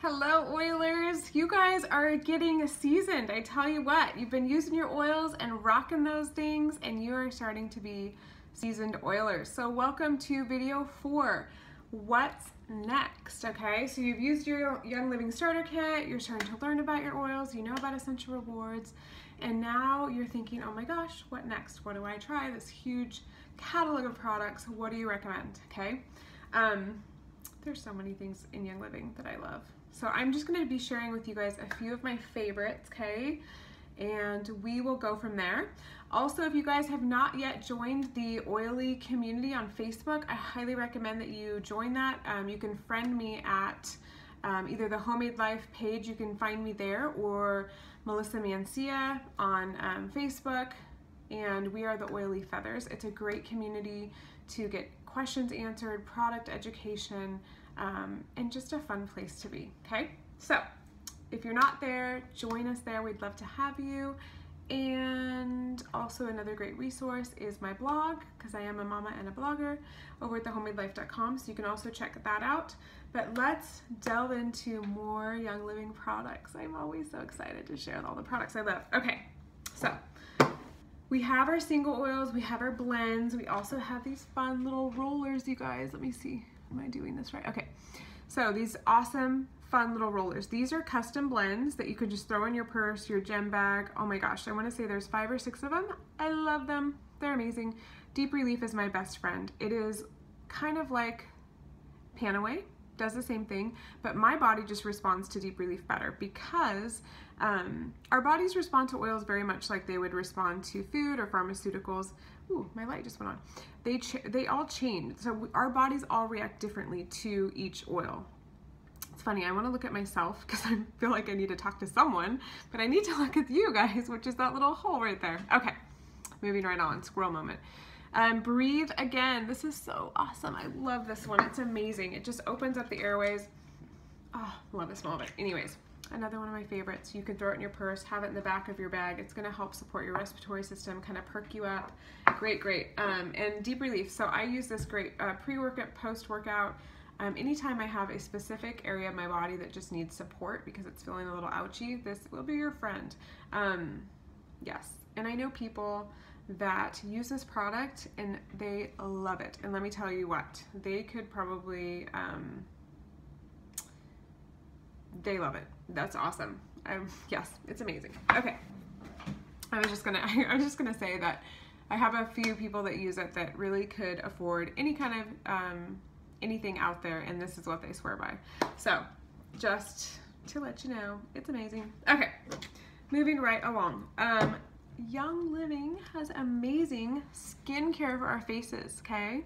Hello oilers, you guys are getting seasoned. I tell you what, you've been using your oils and rocking those things and you are starting to be seasoned oilers. So welcome to video 4, what's next, okay? So you've used your Young Living Starter Kit, you're starting to learn about your oils, you know about essential rewards, and now you're thinking, oh my gosh, what next? What do I try? This huge catalog of products, what do you recommend, okay? There's so many things in Young Living that I love. So I'm just going to be sharing with you guys a few of my favorites, okay? And we will go from there. Also, if you guys have not yet joined the oily community on Facebook, I highly recommend that you join that. You can friend me at either the Homemade Life page, you can find me there, or Melissa Mancia on Facebook, and we are the Oily Feathers. It's a great community to get questions answered, product education, and just a fun place to be, okay? So if you're not there, join us there. We'd love to have you. And also another great resource is my blog, because I am a mama and a blogger, over at thehomemadelife.com, so you can also check that out. But let's delve into more Young Living products. I'm always so excited to share all the products I love. Okay, so we have our single oils, we have our blends, we also have these fun little rollers, you guys. Let me see, am I doing this right? Okay, so these awesome, fun little rollers. These are custom blends that you could just throw in your purse, your gem bag. Oh my gosh, I wanna say there's 5 or 6 of them. I love them, they're amazing. Deep Relief is my best friend. It is kind of like Panaway, does the same thing, but my body just responds to Deep Relief better because our bodies respond to oils very much like they would respond to food or pharmaceuticals. Ooh, my light just went on. They all change, so our bodies all react differently to each oil. It's funny, I want to look at myself because I feel like I need to talk to someone, but I need to look at you guys, which is that little hole right there. Okay, moving right on, squirrel moment. Breathe Again. This is so awesome. I love this one. It's amazing. It just opens up the airways. Oh, love the smell of it. Anyways, another one of my favorites. You can throw it in your purse, have it in the back of your bag. It's going to help support your respiratory system, kind of perk you up. Great, great. And Deep Relief. So I use this great pre-workout, post-workout. Anytime I have a specific area of my body that just needs support because it's feeling a little ouchy, this will be your friend. Yes. And I know people that use this product and they love it, and let me tell you what, they could probably they love it. That's awesome. Yes, it's amazing. Okay, I was just gonna say that I have a few people that use it that really could afford any kind of anything out there, and this is what they swear by. So just to let you know, it's amazing. Okay, moving right along. Young Living has amazing skincare for our faces, okay?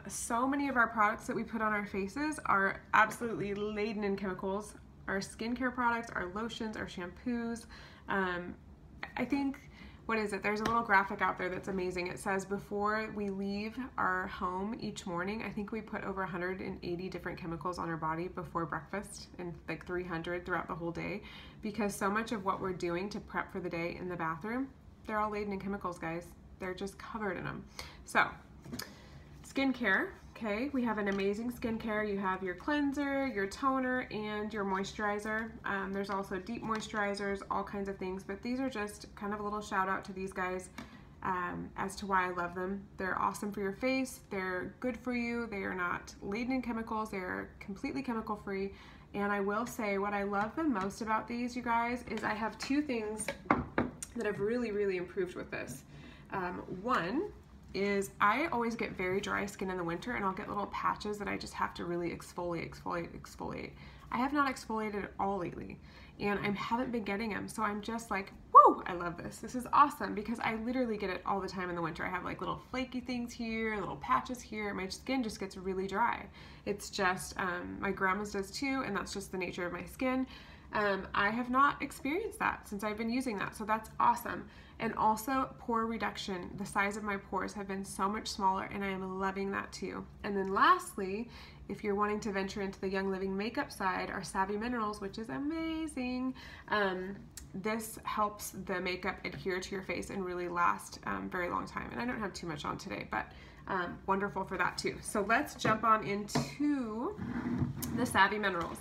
So many of our products that we put on our faces are absolutely laden in chemicals. Our skincare products, our lotions, our shampoos. I think, what is it? There's a little graphic out there that's amazing. It says before we leave our home each morning, I think we put over 180 different chemicals on our body before breakfast, and like 300 throughout the whole day, because so much of what we're doing to prep for the day in the bathroom, they're all laden in chemicals, guys. They're just covered in them. So, skincare. Okay, we have an amazing skincare. You have your cleanser, your toner, and your moisturizer. There's also deep moisturizers, all kinds of things, but these are just kind of a little shout out to these guys as to why I love them. They're awesome for your face, they're good for you, they are not laden in chemicals, they're completely chemical free, and I will say what I love the most about these, you guys, is I have 2 things that have really, really improved with this. One is I always get very dry skin in the winter, and I'll get little patches that I just have to really exfoliate. I have not exfoliated at all lately, and I haven't been getting them, so I'm just like, whoa, I love this. This is awesome, because I literally get it all the time in the winter. I have like little flaky things here, little patches here. My skin just gets really dry. It's just, my grandma's does too, and that's just the nature of my skin. I have not experienced that since I've been using that, so that's awesome. And also pore reduction. The size of my pores have been so much smaller, and I am loving that too. And then lastly, if you're wanting to venture into the Young Living makeup side, our Savvy Minerals, which is amazing. This helps the makeup adhere to your face and really last very long time. And I don't have too much on today, but wonderful for that too. So let's jump on into the Savvy Minerals.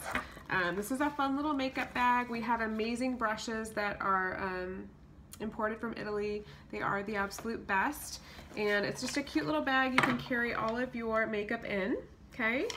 This is a fun little makeup bag. We have amazing brushes that are imported from Italy. They are the absolute best. And it's just a cute little bag you can carry all of your makeup in, okay?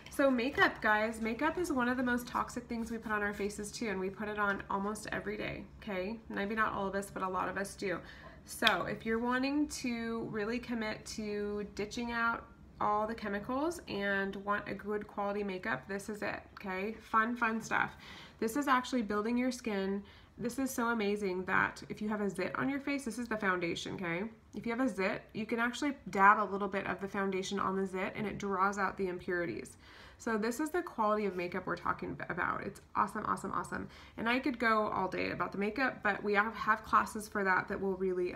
So makeup, guys, makeup is one of the most toxic things we put on our faces too, and we put it on almost every day, okay? Maybe not all of us, but a lot of us do. So if you're wanting to really commit to ditching out all the chemicals and want a good quality makeup, this is it, okay? Fun stuff. This is actually building your skin. This is so amazing that if you have a zit on your face, this is the foundation, okay? If you have a zit, you can actually dab a little bit of the foundation on the zit and it draws out the impurities. So this is the quality of makeup we're talking about. It's awesome, awesome, awesome. And I could go all day about the makeup, but we have classes for that will really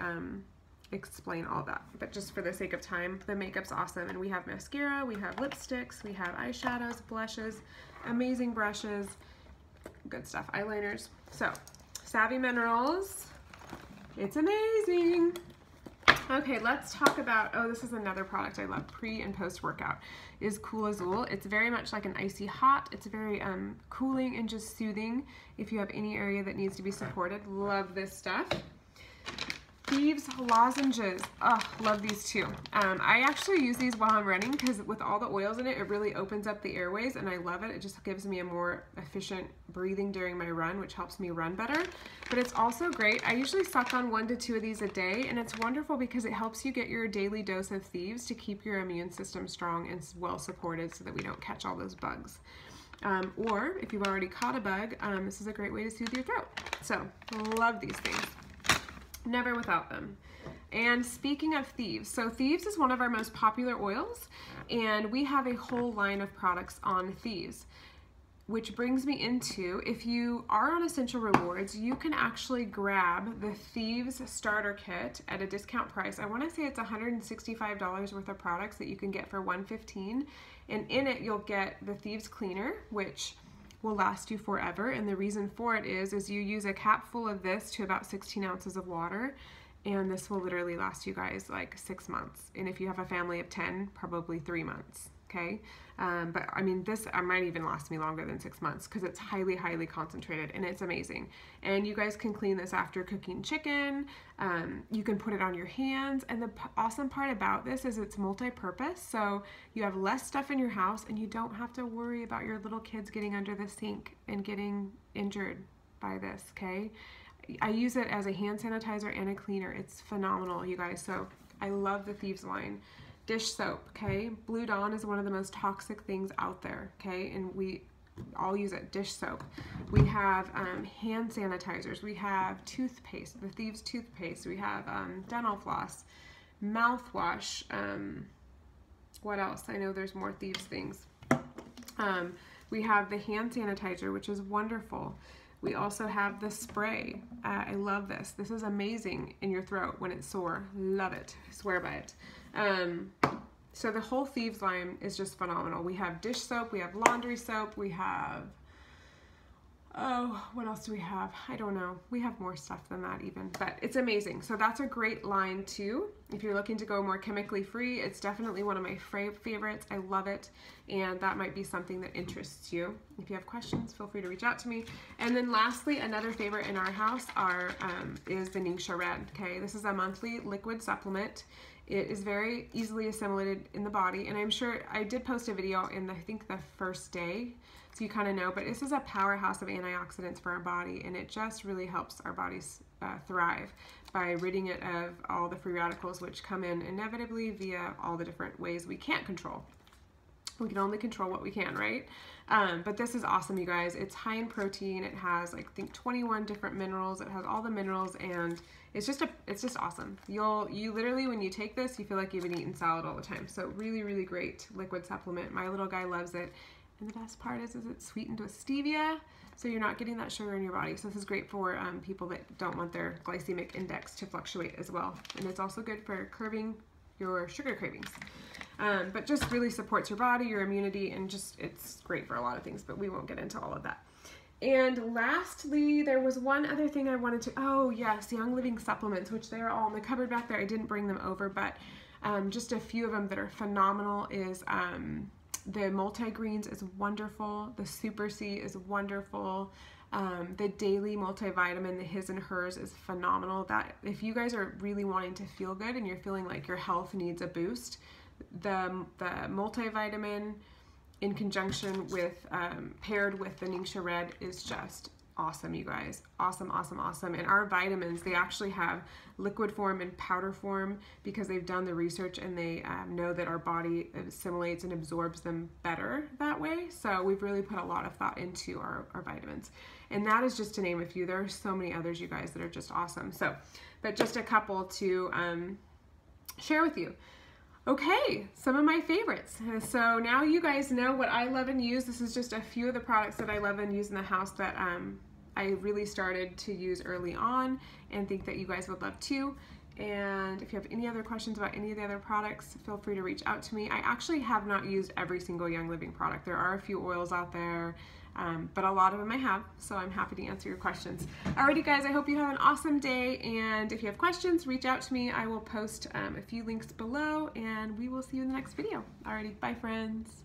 explain all that. But just for the sake of time, the makeup's awesome. And we have mascara, we have lipsticks, we have eyeshadows, blushes, amazing brushes, good stuff, eyeliners. So, Savvy Minerals, it's amazing. Okay, let's talk about, oh, this is another product I love, pre and post workout, is Cool Azul. It's very much like an icy hot. It's very cooling and just soothing if you have any area that needs to be supported. Love this stuff. Thieves lozenges. Oh, love these too. I actually use these while I'm running because with all the oils in it, it really opens up the airways and I love it. It just gives me a more efficient breathing during my run, which helps me run better. But it's also great. I usually suck on 1 to 2 of these a day, and it's wonderful because it helps you get your daily dose of thieves to keep your immune system strong and well supported so that we don't catch all those bugs. Or if you've already caught a bug, this is a great way to soothe your throat. So, love these things. Never without them. And speaking of Thieves, so Thieves is one of our most popular oils, and we have a whole line of products on Thieves, which brings me into, if you are on Essential Rewards, you can actually grab the Thieves starter kit at a discount price. I want to say it's $165 worth of products that you can get for $115, and in it you'll get the Thieves cleaner, which will last you forever. And the reason for it is you use a cap full of this to about 16 ounces of water, and this will literally last you guys like 6 months. And if you have a family of 10, probably 3 months, okay? But I mean, this might even last me longer than 6 months because it's highly, highly concentrated and it's amazing. And you guys can clean this after cooking chicken. You can put it on your hands. And the awesome part about this is it's multi-purpose. So you have less stuff in your house and you don't have to worry about your little kids getting under the sink and getting injured by this, okay? I use it as a hand sanitizer and a cleaner. It's phenomenal, you guys. So I love the Thieves line. Dish soap, okay? Blue Dawn is one of the most toxic things out there, okay? And we all use it. Dish soap. We have hand sanitizers. We have toothpaste, the Thieves toothpaste. We have dental floss, mouthwash. What else? I know there's more Thieves things. We have the hand sanitizer, which is wonderful. We also have the spray. I love this. This is amazing in your throat when it's sore. Love it. I swear by it. So the whole Thieves line is just phenomenal. We have dish soap, we have laundry soap, we have, oh, what else do we have? I don't know. We have more stuff than that even, but it's amazing. So that's a great line too. If you're looking to go more chemically free, it's definitely one of my favorites. I love it, and that might be something that interests you. If you have questions, feel free to reach out to me. And then lastly, another favorite in our house is the Ningxia Red, okay? This is a monthly liquid supplement. It is very easily assimilated in the body, and I'm sure I did post a video in I think the first day, so you kind of know, but this is a powerhouse of antioxidants for our body, and it just really helps our bodies thrive by ridding it of all the free radicals which come in inevitably via all the different ways we can't control. We can only control what we can, right? But this is awesome, you guys. It's high in protein. It has, I think, 21 different minerals. It has all the minerals, and it's just awesome. You literally, when you take this, you feel like you've been eating salad all the time. So really, really great liquid supplement. My little guy loves it. And the best part is it's sweetened with stevia, so you're not getting that sugar in your body. So this is great for people that don't want their glycemic index to fluctuate as well. And it's also good for curbing your sugar cravings. But just really supports your body, your immunity, and just it's great for a lot of things, but we won't get into all of that. And lastly, there was one other thing I wanted to, oh yes, Young Living supplements, which they're all in the cupboard back there. I didn't bring them over, but just a few of them that are phenomenal is The multi-greens is wonderful. The Super C is wonderful. The daily multivitamin, the His and Hers, is phenomenal. That if you guys are really wanting to feel good and you're feeling like your health needs a boost, the multivitamin in conjunction with paired with the Ningxia Red is just awesome, you guys. Awesome, awesome, awesome. And our vitamins, they actually have liquid form and powder form because they've done the research and they know that our body assimilates and absorbs them better that way. So we've really put a lot of thought into our vitamins. And that is just to name a few. There are so many others, you guys, that are just awesome. So, but just a couple to share with you. Okay, some of my favorites. So now you guys know what I love and use. This is just a few of the products that I love and use in the house that I really started to use early on and think that you guys would love too. And if you have any other questions about any of the other products, feel free to reach out to me. I actually have not used every single Young Living product. There are a few oils out there, but a lot of them I have, so I'm happy to answer your questions. Alrighty guys, I hope you have an awesome day, and if you have questions, reach out to me. I will post a few links below, and we will see you in the next video. Alrighty, bye friends.